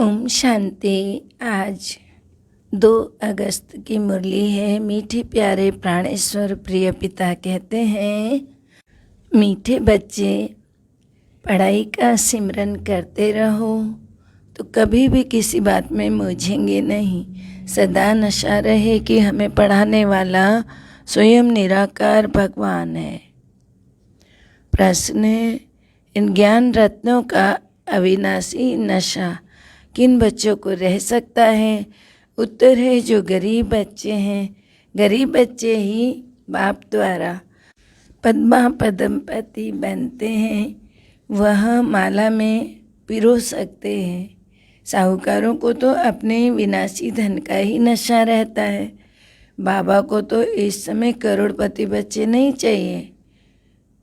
ओम शांति। आज 2 अगस्त की मुरली है। मीठे प्यारे प्राणेश्वर प्रिय पिता कहते हैं, मीठे बच्चे पढ़ाई का सिमरन करते रहो तो कभी भी किसी बात में मूझेंगे नहीं। सदा नशा रहे कि हमें पढ़ाने वाला स्वयं निराकार भगवान है। प्रश्न है, इन ज्ञान रत्नों का अविनाशी नशा किन बच्चों को रह सकता है? उत्तर है, जो गरीब बच्चे हैं। गरीब बच्चे ही बाप द्वारा पद्मा पद्मपति बनते हैं, वह माला में पिरो सकते हैं। साहूकारों को तो अपने विनाशी धन का ही नशा रहता है। बाबा को तो इस समय करोड़पति बच्चे नहीं चाहिए,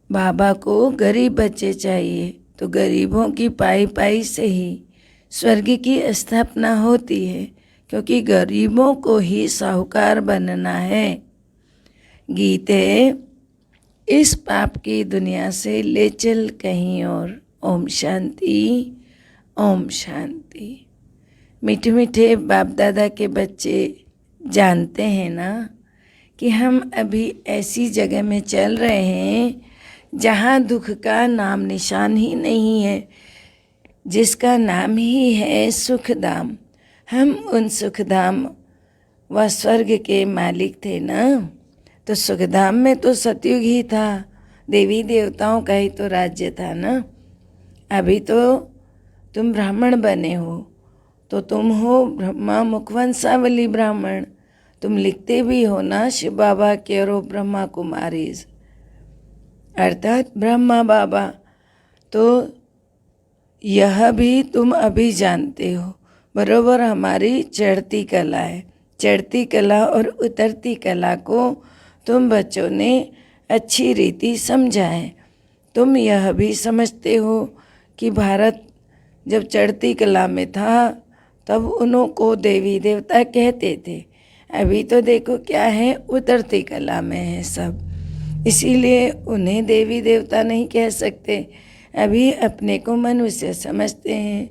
बाबा को गरीब बच्चे चाहिए। तो गरीबों की पाई पाई से ही स्वर्ग की स्थापना होती है, क्योंकि गरीबों को ही साहूकार बनना है। गीत है, इस पाप की दुनिया से ले चल कहीं और। ओम शांति, ओम शांति। मीठे मीठे बाप दादा के बच्चे जानते हैं ना कि हम अभी ऐसी जगह में चल रहे हैं जहाँ दुख का नाम निशान ही नहीं है, जिसका नाम ही है सुखधाम। हम उन सुखधाम व स्वर्ग के मालिक थे ना। तो सुखधाम में तो सतयुग ही था, देवी देवताओं का ही तो राज्य था ना। अभी तो तुम ब्राह्मण बने हो, तो तुम हो ब्रह्मा मुखवंशावली ब्राह्मण। तुम लिखते भी हो ना, शिव बाबा केरो ब्रह्मा कुमारीज, अर्थात ब्रह्मा बाबा। तो यह भी तुम अभी जानते हो, बरोबर हमारी चढ़ती कला है। चढ़ती कला और उतरती कला को तुम बच्चों ने अच्छी रीति समझा है। तुम यह भी समझते हो कि भारत जब चढ़ती कला में था तब उन्हों को देवी देवता कहते थे। अभी तो देखो क्या है, उतरती कला में है सब, इसीलिए उन्हें देवी देवता नहीं कह सकते। अभी अपने को मनुष्य समझते हैं।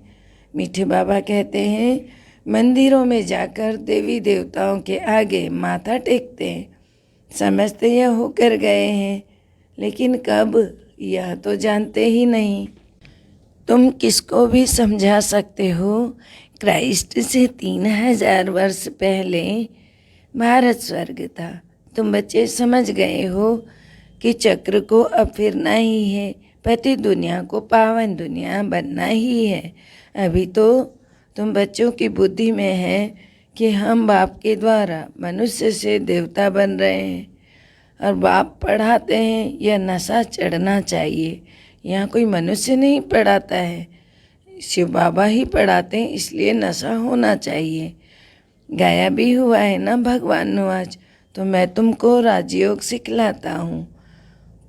मीठे बाबा कहते हैं, मंदिरों में जाकर देवी देवताओं के आगे माथा टेकते हैं, समझते यह होकर गए हैं, लेकिन कब यह तो जानते ही नहीं। तुम किसको भी समझा सकते हो, क्राइस्ट से 3000 वर्ष पहले भारत स्वर्ग था। तुम बच्चे समझ गए हो कि चक्र को अब फिरना ही है, पति दुनिया को पावन दुनिया बनना ही है। अभी तो तुम बच्चों की बुद्धि में है कि हम बाप के द्वारा मनुष्य से देवता बन रहे हैं, और बाप पढ़ाते हैं यह नशा चढ़ना चाहिए। यहाँ कोई मनुष्य नहीं पढ़ाता है, शिव बाबा ही पढ़ाते हैं, इसलिए नशा होना चाहिए। गाया भी हुआ है ना भगवान आज, तो मैं तुमको राजयोग सिखलाता हूँ।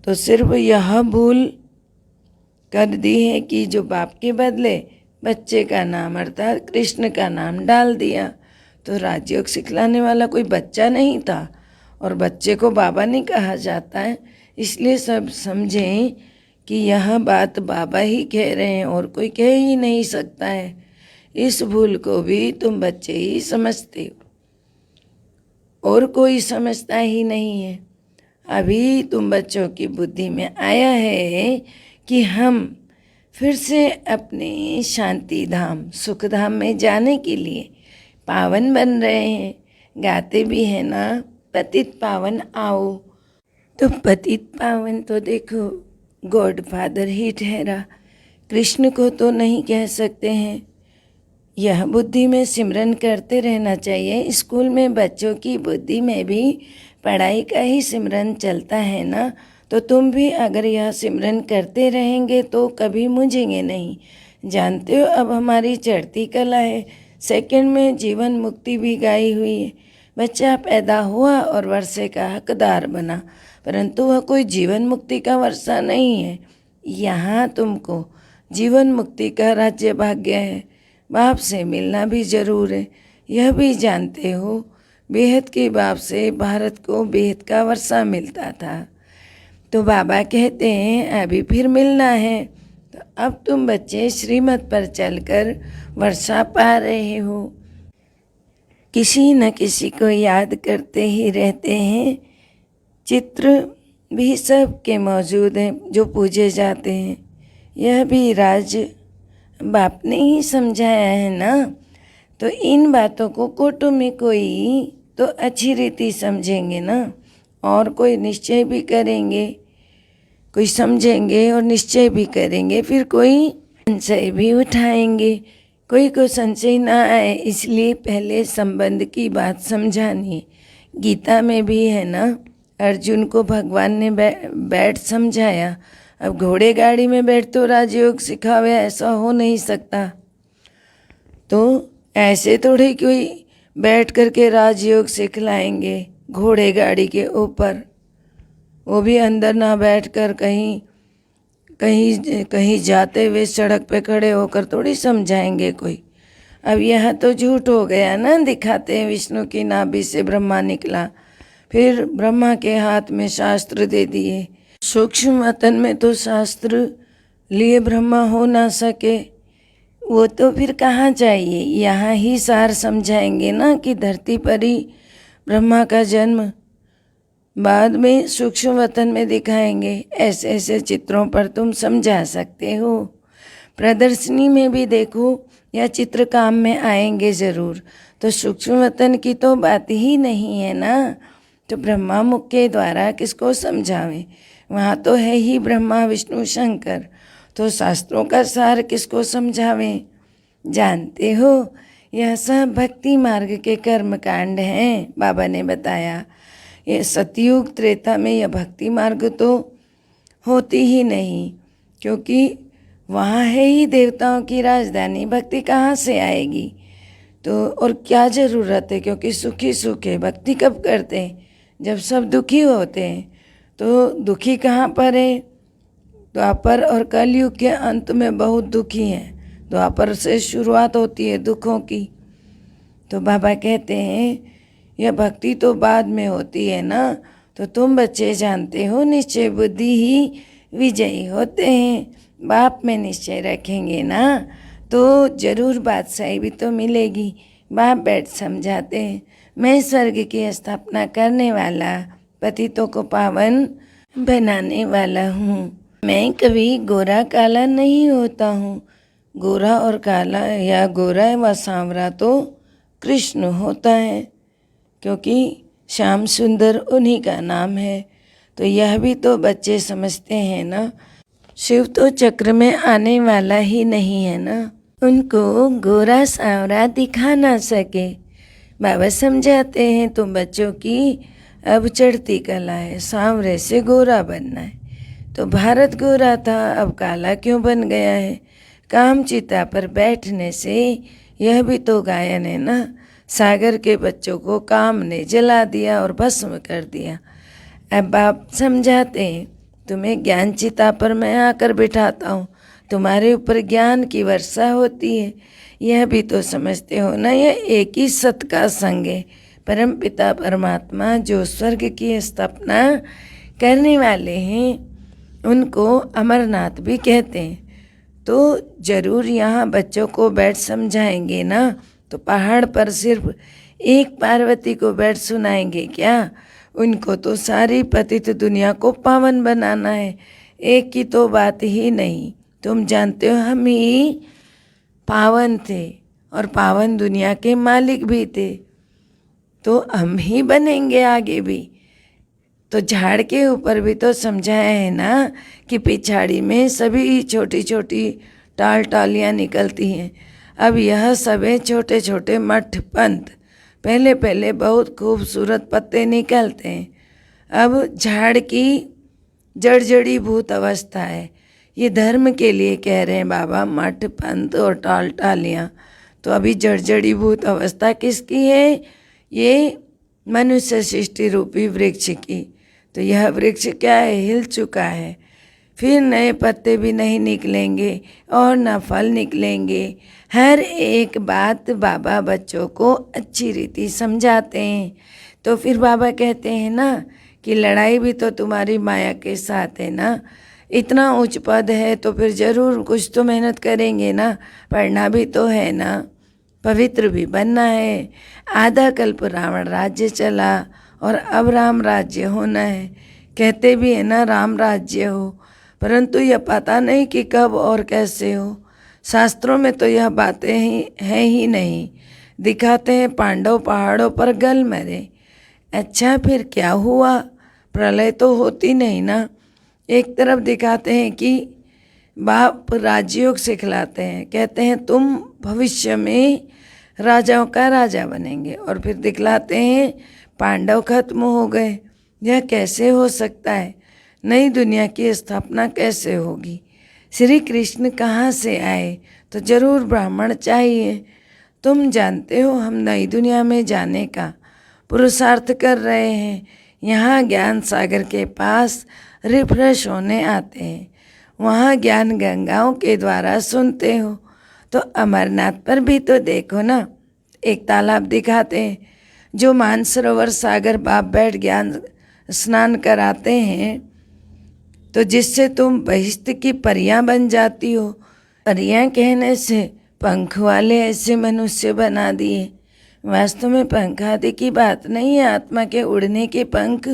तो सिर्फ यह भूल कर दी है कि जो बाप के बदले बच्चे का नाम अर्थात कृष्ण का नाम डाल दिया। तो राजयोग सिखलाने वाला कोई बच्चा नहीं था, और बच्चे को बाबा नहीं कहा जाता है। इसलिए सब समझें कि यह बात बाबा ही कह रहे हैं और कोई कह ही नहीं सकता है। इस भूल को भी तुम बच्चे ही समझते हो और कोई समझता ही नहीं है। अभी तुम बच्चों की बुद्धि में आया है कि हम फिर से अपने शांति धाम सुख धाम में जाने के लिए पावन बन रहे हैं। गाते भी हैं ना, पतित पावन आओ। तो पतित पावन तो देखो गॉड फादर ही ठहरा, कृष्ण को तो नहीं कह सकते हैं। यह बुद्धि में सिमरन करते रहना चाहिए। स्कूल में बच्चों की बुद्धि में भी पढ़ाई का ही सिमरन चलता है ना। तो तुम भी अगर यह सिमरन करते रहेंगे तो कभी मूझेंगे नहीं। जानते हो अब हमारी चढ़ती कला है, सेकंड में जीवन मुक्ति भी गाई हुई है। बच्चा पैदा हुआ और वर्षे का हकदार बना, परंतु वह कोई जीवन मुक्ति का वर्षा नहीं है। यहाँ तुमको जीवन मुक्ति का राज्य भाग्य है। बाप से मिलना भी जरूर है, यह भी जानते हो। बेहद के बाप से भारत को बेहद का वर्षा मिलता था। तो बाबा कहते हैं अभी फिर मिलना है, तो अब तुम बच्चे श्रीमत पर चलकर वर्षा पा रहे हो, किसी न किसी को याद करते ही रहते हैं। चित्र भी सब के मौजूद हैं जो पूजे जाते हैं। यह भी राज बाप ने ही समझाया है ना। तो इन बातों को कोटों में कोई तो अच्छी रीति समझेंगे ना, और कोई निश्चय भी करेंगे, कोई समझेंगे और निश्चय भी करेंगे, फिर कोई संशय भी उठाएंगे। कोई को संशय ना आए इसलिए पहले संबंध की बात समझानी। गीता में भी है ना, अर्जुन को भगवान ने बैठ समझाया। अब घोड़े गाड़ी में बैठ तो राजयोग सिखावे, ऐसा हो नहीं सकता। तो ऐसे थोड़े कोई बैठ करके राजयोग सिखलाएंगे घोड़े गाड़ी के ऊपर, वो भी अंदर ना बैठकर कहीं कहीं कहीं जाते हुए सड़क पे खड़े होकर थोड़ी समझाएंगे कोई। अब यह तो झूठ हो गया ना, दिखाते हैं विष्णु की नाभि से ब्रह्मा निकला, फिर ब्रह्मा के हाथ में शास्त्र दे दिए। सूक्ष्म वतन में तो शास्त्र लिए ब्रह्मा हो ना सके, वो तो फिर कहाँ चाहिए। यहाँ ही सार समझाएंगे ना कि धरती पर ही ब्रह्मा का जन्म, बाद में सूक्ष्म वतन में दिखाएंगे। ऐसे ऐसे चित्रों पर तुम समझा सकते हो। प्रदर्शनी में भी देखो या चित्र काम में आएंगे ज़रूर। तो सूक्ष्म वतन की तो बात ही नहीं है ना, तो ब्रह्मा मुख के द्वारा किसको समझावें। वहाँ तो है ही ब्रह्मा विष्णु शंकर, तो शास्त्रों का सार किसको समझावें। जानते हो, यह सब भक्ति मार्ग के कर्म कांड हैं, बाबा ने बताया। ये सतयुग त्रेता में यह भक्ति मार्ग तो होती ही नहीं, क्योंकि वहाँ है ही देवताओं की राजधानी, भक्ति कहाँ से आएगी। तो और क्या ज़रूरत है, क्योंकि सुखी सुख है। भक्ति कब करते हैं, जब सब दुखी होते हैं। तो दुखी कहाँ पर है, द्वापर और कलयुग के अंत में बहुत दुखी हैं। द्वापर से शुरुआत होती है दुखों की। तो बाबा कहते हैं यह भक्ति तो बाद में होती है ना। तो तुम बच्चे जानते हो निश्चय बुद्धि ही विजयी होते हैं। बाप में निश्चय रखेंगे ना तो जरूर बादशाही भी तो मिलेगी। बाप बैठ समझाते हैं, मैं स्वर्ग की स्थापना करने वाला, पतितों को पावन बनाने वाला हूँ। मैं कभी गोरा काला नहीं होता हूँ। गोरा और काला या गोरा व सांवरा तो कृष्ण होता है, क्योंकि श्याम सुंदर उन्हीं का नाम है। तो यह भी तो बच्चे समझते हैं ना। शिव तो चक्र में आने वाला ही नहीं है ना, उनको गोरा सांवरा दिखा ना सके। बाबा समझाते हैं तुम बच्चों की अब चढ़ती कला है, सांवरे से गोरा बनना है। तो भारत गोरा था, अब काला क्यों बन गया है। काम चिता पर बैठने से, यह भी तो गायन है ना। सागर के बच्चों को काम ने जला दिया और भस्म कर दिया। अब बाप समझाते हैं तुम्हें ज्ञान चिता पर मैं आकर बिठाता हूँ, तुम्हारे ऊपर ज्ञान की वर्षा होती है। यह भी तो समझते हो ना, यह एक ही सत का संग है। परम पिता परमात्मा जो स्वर्ग की स्थापना करने वाले हैं, उनको अमरनाथ भी कहते हैं। तो जरूर यहाँ बच्चों को बैठ समझाएंगे ना। तो पहाड़ पर सिर्फ एक पार्वती को बैठ सुनाएंगे क्या। उनको तो सारी पतित दुनिया को पावन बनाना है। एक की तो बात ही नहीं। तुम जानते हो हम ही पावन थे और पावन दुनिया के मालिक भी थे, तो हम ही बनेंगे आगे भी। तो झाड़ के ऊपर भी तो समझाया है ना कि पिछाड़ी में सभी छोटी छोटी टाल टालियाँ निकलती हैं। अब यह सभी छोटे छोटे मठ पंथ, पहले पहले बहुत खूबसूरत पत्ते निकलते हैं। अब झाड़ की जड़ी भूत अवस्था है। ये धर्म के लिए कह रहे हैं बाबा, मठ पंथ और टाल टालियाँ। तो अभी जड़ी भूत अवस्था किसकी है, ये मनुष्य सृष्टि रूपी वृक्ष की। तो यह वृक्ष क्या है, हिल चुका है। फिर नए पत्ते भी नहीं निकलेंगे और न फल निकलेंगे। हर एक बात बाबा बच्चों को अच्छी रीति समझाते हैं। तो फिर बाबा कहते हैं ना कि लड़ाई भी तो तुम्हारी माया के साथ है ना। इतना उच्च पद है तो फिर जरूर कुछ तो मेहनत करेंगे ना, पढ़ना भी तो है ना, पवित्र भी बनना है। आधा कल्प रावण राज्य चला और अब राम राज्य होना है। कहते भी है ना राम राज्य हो, परंतु यह पता नहीं कि कब और कैसे हो। शास्त्रों में तो यह बातें हैं ही नहीं। दिखाते हैं पांडव पहाड़ों पर गल मरे। अच्छा फिर क्या हुआ? प्रलय तो होती नहीं ना। एक तरफ दिखाते हैं कि बाप राजयोग सिखलाते हैं, कहते हैं तुम भविष्य में राजाओं का राजा बनेंगे, और फिर दिखलाते हैं पांडव खत्म हो गए। यह कैसे हो सकता है? नई दुनिया की स्थापना कैसे होगी? श्री कृष्ण कहाँ से आए? तो जरूर ब्राह्मण चाहिए। तुम जानते हो हम नई दुनिया में जाने का पुरुषार्थ कर रहे हैं। यहाँ ज्ञान सागर के पास रिफ्रेश होने आते हैं, वहाँ ज्ञान गंगाओं के द्वारा सुनते हो। तो अमरनाथ पर भी तो देखो ना, एक तालाब दिखाते हैं जो मानसरोवर सागर बाप बैठ ज्ञान स्नान कराते हैं, तो जिससे तुम बहिष्ठ की परियां बन जाती हो। परियां कहने से पंख वाले ऐसे मनुष्य बना दिए। वास्तव में पंख आदि की बात नहीं है। आत्मा के उड़ने के पंख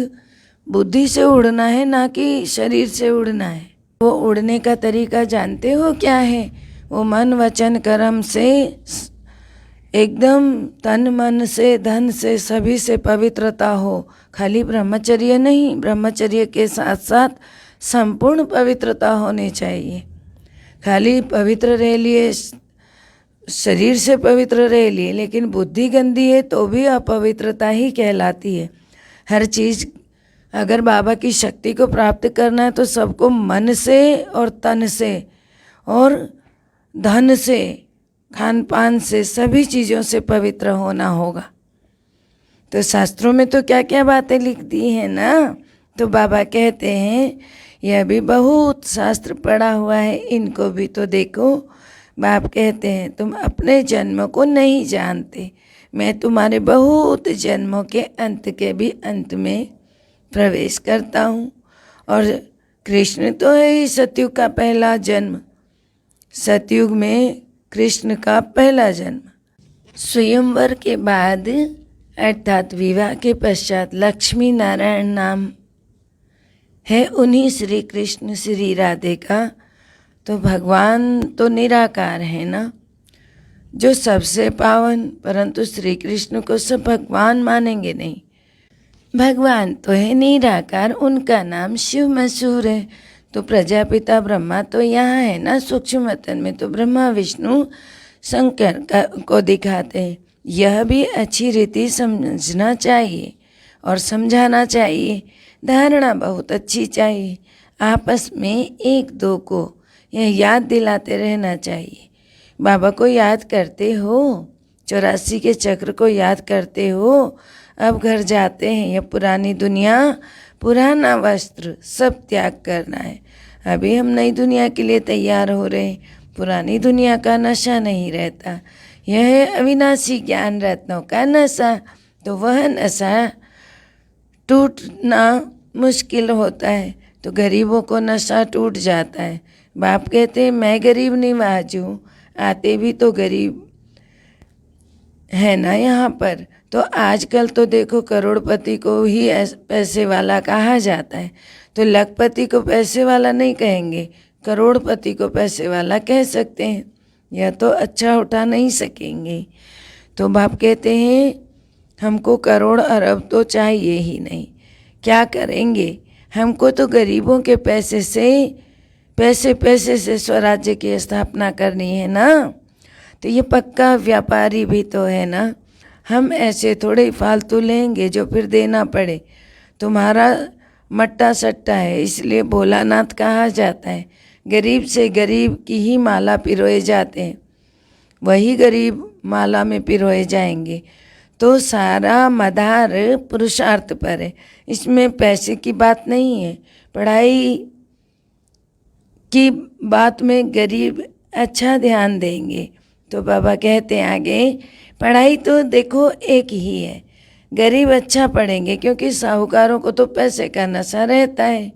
बुद्धि से उड़ना है, ना कि शरीर से उड़ना है। वो उड़ने का तरीका जानते हो क्या है? वो मन वचन कर्म से एकदम तन मन से धन से सभी से पवित्रता हो। खाली ब्रह्मचर्य नहीं, ब्रह्मचर्य के साथ साथ संपूर्ण पवित्रता होनी चाहिए। खाली पवित्र रह लिए, शरीर से पवित्र रह लिए, लेकिन बुद्धि गंदी है तो भी अपवित्रता ही कहलाती है। हर चीज़ अगर बाबा की शक्ति को प्राप्त करना है तो सबको मन से और तन से और धन से, खान पान से, सभी चीज़ों से पवित्र होना होगा। तो शास्त्रों में तो क्या क्या बातें लिख दी हैं ना। तो बाबा कहते हैं यह भी बहुत शास्त्र पढ़ा हुआ है, इनको भी तो देखो। बाप कहते हैं तुम अपने जन्म को नहीं जानते, मैं तुम्हारे बहुत जन्मों के अंत के भी अंत में प्रवेश करता हूँ। और कृष्ण तो है ही सतयुग का पहला जन्म। सतयुग में कृष्ण का पहला जन्म। स्वयंवर के बाद अर्थात विवाह के पश्चात लक्ष्मी नारायण नाम है उन्हीं श्री कृष्ण श्री राधे का। तो भगवान तो निराकार है ना, जो सबसे पावन, परंतु श्री कृष्ण को सब भगवान मानेंगे नहीं। भगवान तो है निराकार, उनका नाम शिव मशहूर है। तो प्रजापिता ब्रह्मा तो यहाँ है ना, सूक्ष्म वतन में तो ब्रह्मा विष्णु शंकर को दिखाते हैं। यह भी अच्छी रीति समझना चाहिए और समझाना चाहिए। धारणा बहुत अच्छी चाहिए। आपस में एक दो को यह याद दिलाते रहना चाहिए। बाबा को याद करते हो, 84 के चक्र को याद करते हो। अब घर जाते हैं, यह पुरानी दुनिया, पुराना वस्त्र सब त्याग करना है। अभी हम नई दुनिया के लिए तैयार हो रहे हैं। पुरानी दुनिया का नशा नहीं रहता, यह है अविनाशी ज्ञान रत्नों का नशा। तो वह नशा टूटना मुश्किल होता है, तो गरीबों को नशा टूट जाता है। बाप कहते हैं मैं गरीब निवाज हूँ, आते भी तो गरीब है ना यहाँ पर। तो आजकल तो देखो करोड़पति को ही पैसे वाला कहा जाता है, तो लखपति को पैसे वाला नहीं कहेंगे, करोड़पति को पैसे वाला कह सकते हैं। यह तो अच्छा उठा नहीं सकेंगे। तो बाप कहते हैं हमको करोड़ अरब तो चाहिए ही नहीं, क्या करेंगे? हमको तो गरीबों के पैसे से स्वराज्य की स्थापना करनी है ना। तो ये पक्का व्यापारी भी तो है ना। हम ऐसे थोड़े फालतू लेंगे जो फिर देना पड़े। तुम्हारा मट्टा सट्टा है, इसलिए भोलानाथ कहा जाता है। गरीब से गरीब की ही माला पिरोए जाते हैं, वही गरीब माला में पिरोए जाएंगे। तो सारा मदार पुरुषार्थ पर है, इसमें पैसे की बात नहीं है। पढ़ाई की बात में गरीब अच्छा ध्यान देंगे। तो बाबा कहते हैं आगे, पढ़ाई तो देखो एक ही है, गरीब अच्छा पढ़ेंगे क्योंकि साहूकारों को तो पैसे का नशा रहता है।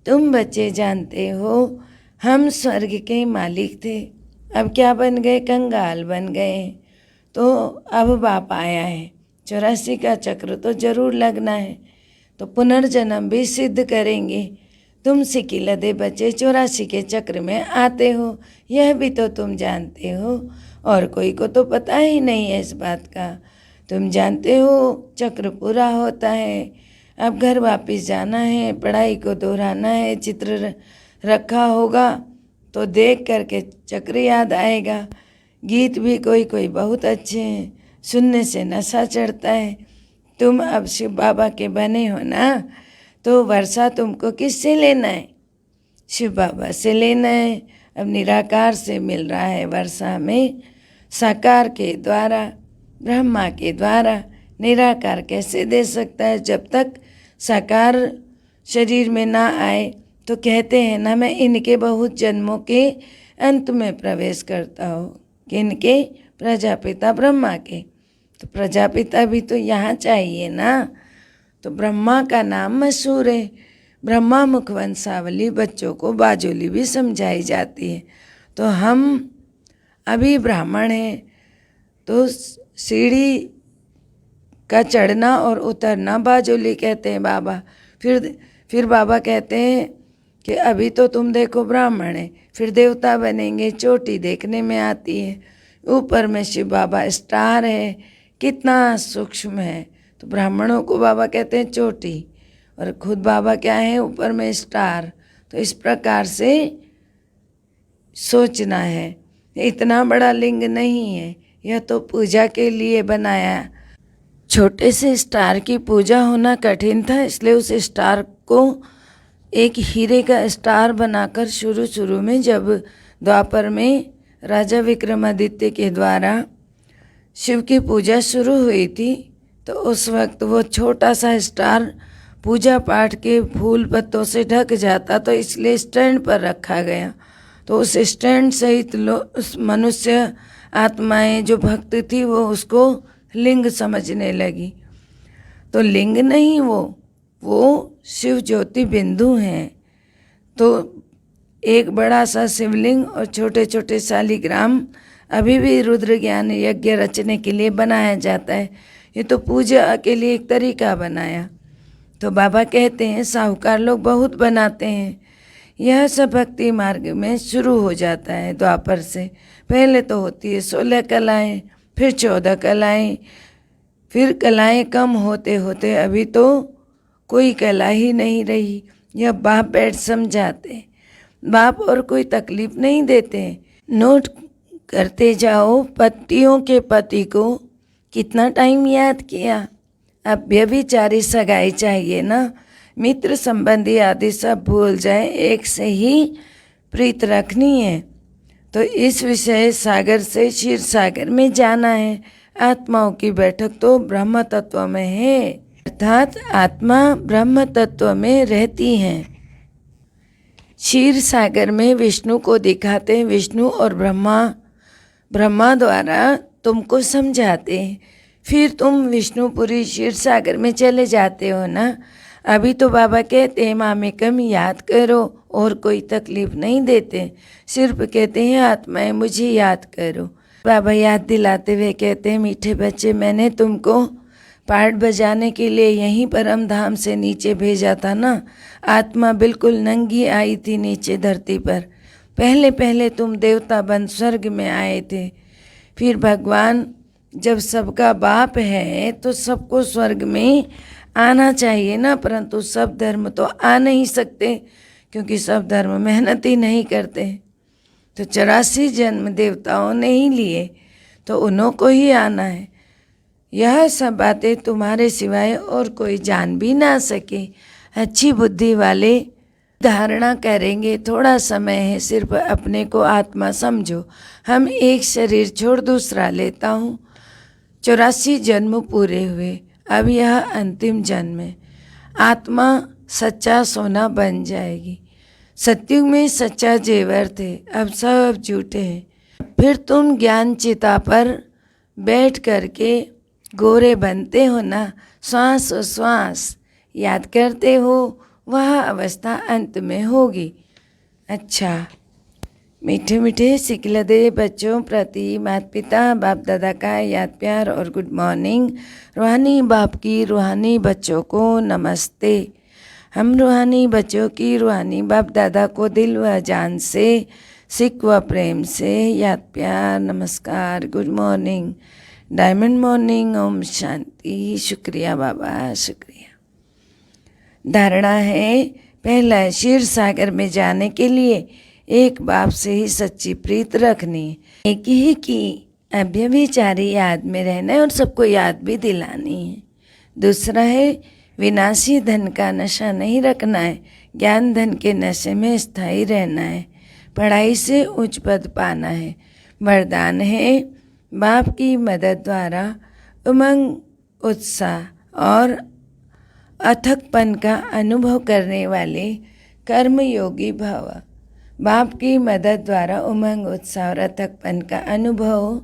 तुम बच्चे जानते हो हम स्वर्ग के मालिक थे, अब क्या बन गए, कंगाल बन गए। तो अब बाप आया है, 84 का चक्र तो जरूर लगना है, तो पुनर्जन्म भी सिद्ध करेंगे। तुम सिक्की लदे बच्चे 84 के चक्र में आते हो, यह भी तो तुम जानते हो, और कोई को तो पता ही नहीं है इस बात का। तुम जानते हो चक्र पूरा होता है, अब घर वापस जाना है, पढ़ाई को दोहराना है, चित्र रखा होगा तो देख करके चक्र याद आएगा। गीत भी कोई कोई बहुत अच्छे हैं, सुनने से नशा चढ़ता है। तुम अब शिव बाबा के बने हो ना, तो वर्षा तुमको किससे लेना है, शिव बाबा से लेना है। अब निराकार से मिल रहा है वर्षा में, साकार के द्वारा, ब्रह्मा के द्वारा। निराकार कैसे दे सकता है, जब तक साकार शरीर में ना आए। तो कहते हैं ना, मैं इनके बहुत जन्मों के अंत में प्रवेश करता हूँ। किनके, प्रजापिता ब्रह्मा के। तो प्रजापिता भी तो यहाँ चाहिए ना। तो ब्रह्मा का नाम मशहूर है, ब्रह्मा मुख वंशावली बच्चों को बाजोली भी समझाई जाती है। तो हम अभी ब्राह्मण हैं, तो सीढ़ी का चढ़ना और उतरना बाजोली कहते हैं बाबा। फिर बाबा कहते हैं कि अभी तो तुम देखो ब्राह्मण है, फिर देवता बनेंगे, चोटी देखने में आती है, ऊपर में शिव बाबा स्टार है, कितना सूक्ष्म है। तो ब्राह्मणों को बाबा कहते हैं चोटी, और खुद बाबा क्या है, ऊपर में स्टार। तो इस प्रकार से सोचना है, इतना बड़ा लिंग नहीं है, यह तो पूजा के लिए बनाया। छोटे से स्टार की पूजा होना कठिन था, इसलिए उस स्टार को एक हीरे का स्टार बनाकर शुरू में, जब द्वापर में राजा विक्रमादित्य के द्वारा शिव की पूजा शुरू हुई थी, तो उस वक्त वो छोटा सा स्टार पूजा पाठ के फूल पत्तों से ढक जाता, तो इसलिए स्टैंड पर रखा गया। तो उस स्टैंड सहित उस मनुष्य आत्माएं जो भक्त थी वो उसको लिंग समझने लगी। तो लिंग नहीं, वो शिव ज्योति बिंदु हैं। तो एक बड़ा सा शिवलिंग और छोटे छोटे शालिग्राम अभी भी रुद्र ज्ञान यज्ञ रचने के लिए बनाया जाता है। ये तो पूजा के लिए एक तरीका बनाया। तो बाबा कहते हैं साहूकार लोग बहुत बनाते हैं। यह सब भक्ति मार्ग में शुरू हो जाता है द्वापर से। पहले तो होती है 16 कलाएँ, फिर 14 कलाएँ, फिर कलाएँ कम होते होते अभी तो कोई कला ही नहीं रही। यह बाप बैठ समझाते, बाप और कोई तकलीफ नहीं देते। नोट करते जाओ पतियों के पति को कितना टाइम याद किया। अब व्यभिचारी सगाई चाहिए ना, मित्र संबंधी आदि सब भूल जाए, एक से ही प्रीत रखनी है। तो इस विषय सागर से क्षीर सागर में जाना है। आत्माओं की बैठक तो ब्रह्म तत्व में है, अर्थात आत्मा ब्रह्म तत्व में रहती हैं। क्षीर सागर में विष्णु को दिखाते हैं, विष्णु और ब्रह्मा द्वारा तुमको समझाते हैं। फिर तुम विष्णुपुरी क्षीर सागर में चले जाते हो ना। अभी तो बाबा कहते हैं मामेकम याद करो, और कोई तकलीफ नहीं देते, सिर्फ कहते हैं आत्माएं मुझे याद करो। बाबा याद दिलाते हुए कहते हैं मीठे बच्चे, मैंने तुमको पाठ बजाने के लिए यहीं परम धाम से नीचे भेजा था ना। आत्मा बिल्कुल नंगी आई थी नीचे धरती पर। पहले पहले तुम देवता बन स्वर्ग में आए थे, फिर भगवान जब सबका बाप है तो सबको स्वर्ग में आना चाहिए ना। परंतु सब धर्म तो आ नहीं सकते, क्योंकि सब धर्म मेहनत ही नहीं करते। तो 84 जन्म देवताओं ने ही लिए, तो उन्हों को ही आना है। यह सब बातें तुम्हारे सिवाय और कोई जान भी ना सके। अच्छी बुद्धि वाले धारणा करेंगे, थोड़ा समय है, सिर्फ अपने को आत्मा समझो। हम एक शरीर छोड़ दूसरा लेता हूँ। 84 जन्म पूरे हुए, अब यह अंतिम जन्म है। आत्मा सच्चा सोना बन जाएगी। सत्युग में सच्चा जेवर थे, अब सब झूठे हैं। फिर तुम ज्ञान चिता पर बैठ करके गोरे बनते हो ना, श्वास श्वास याद करते हो, वह अवस्था अंत में होगी। अच्छा, मीठे मीठे सिकलदे बच्चों प्रति माता पिता बाप दादा का याद प्यार और गुड मॉर्निंग। रूहानी बाप की रूहानी बच्चों को नमस्ते। हम रूहानी बच्चों की रूहानी बाप दादा को दिल व जान से सिक व प्रेम से याद प्यार नमस्कार good morning diamond morning Om Shanti. शुक्रिया बाबा, शुक्रिया। धारणा है, पहला, क्षीर सागर में जाने के लिए एक बाप से ही सच्ची प्रीत रखनी, एक ही की अव्यभिचारी याद में रहना है और सबको याद भी दिलानी है। दूसरा है, विनाशी धन का नशा नहीं रखना है, ज्ञान धन के नशे में स्थायी रहना है, पढ़ाई से उच्च पद पाना है। वरदान है, बाप की मदद द्वारा उमंग, उत्साह और अथकपन का अनुभव करने वाले कर्मयोगी भव। बाप की मदद द्वारा उमंग, उत्साह और अथकपन का अनुभव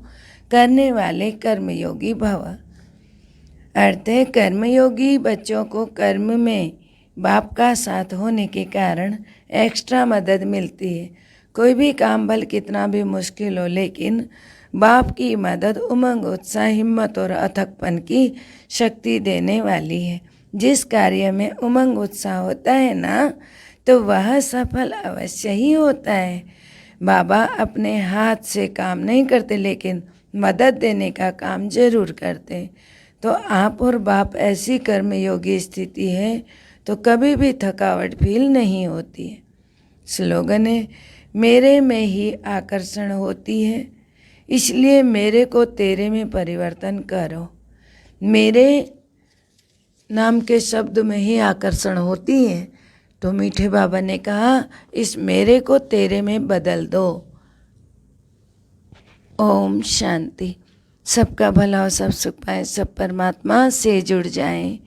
करने वाले कर्मयोगी भव। अर्थ है, कर्मयोगी बच्चों को कर्म में बाप का साथ होने के कारण एक्स्ट्रा मदद मिलती है। कोई भी काम भले कितना भी मुश्किल हो, लेकिन बाप की मदद उमंग, उत्साह, हिम्मत और अथकपन की शक्ति देने वाली है। जिस कार्य में उमंग उत्साह होता है ना, तो वह सफल अवश्य ही होता है। बाबा अपने हाथ से काम नहीं करते, लेकिन मदद देने का काम जरूर करते। तो आप और बाप ऐसी कर्मयोगी स्थिति है तो कभी भी थकावट फील नहीं होती है। स्लोगन है, मेरे में ही आकर्षण होती है, इसलिए मेरे को तेरे में परिवर्तन करो। मेरे नाम के शब्द में ही आकर्षण होती है, तो मीठे बाबा ने कहा इस मेरे को तेरे में बदल दो। ओम शांति। सबका भला और सब सुख पाए, सब परमात्मा से जुड़ जाएं।